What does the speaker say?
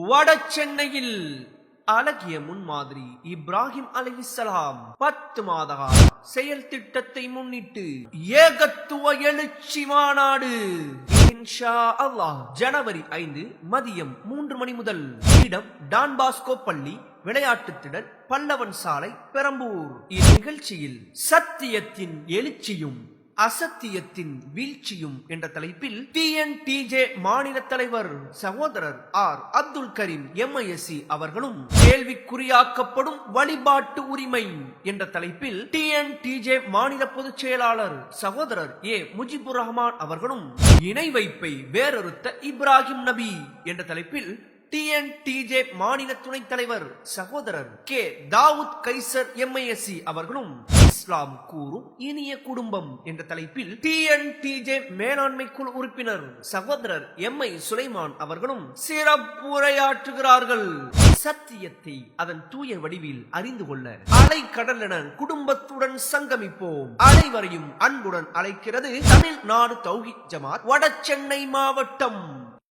வட சென்னையில் அழகிய முன்மாதிரி இப்ராஹிம் அலைஹிஸ்ஸலாம் 10 மாத கால செயல் திட்டத்தை முன்னிட்டு ஏகத்துவ எழுச்சி மாநாடு இன்ஷா அல்லாஹ் ஜனவரி 5 மதியம் 3 மணி முதல். இடம் டான் பாஸ்கோ பள்ளி, விளையாட்டு திடல், பல்லவன் சாலை, பெரம்பூர். இந்நிகழ்ச்சியில் சத்தியத்தின் எழுச்சியும் அசத்தியத்தின் வீழ்ச்சியும் என்ற தலைப்பில் TNTJ மாநில தலைவர் சகோதரர் ஆர் அப்துல் கரீம் MISC அவர்களும், கேள்விக்குறியாக்கப்படும் வழிபாட்டு உரிமை என்ற தலைப்பில் TNTJ மாநில பொதுச் செயலாளர் சகோதரர் முஜிபுர் ரஹ்மான் அவர்களும், இணை வைப்பை வேறொருத்த இப்ராஹிம் நபி என்ற தலைப்பில் TNTJ மாநில துணைத் தலைவர் சகோதரர் தாவூத் கைசர் MISC அவர்களும், இஸ்லாம் கூறும் இனிய குடும்பம் என்ற தலைப்பில் TNTJ மேலாண்மை குழு உறுப்பினர் சகோதரர் MI சுலைமான் அவர்களும் சிறப்புரையாற்றுகிறார்கள். சத்தியத்தை அதன் தூய வடிவில் அறிந்து கொள்ள அலை கடலென குடும்பத்துடன் சங்கமிப்போம். அனைவரையும் அன்புடன் அழைக்கிறது தமிழ்நாடு தௌஹீத் ஜமாத் வட சென்னை மாவட்டம்.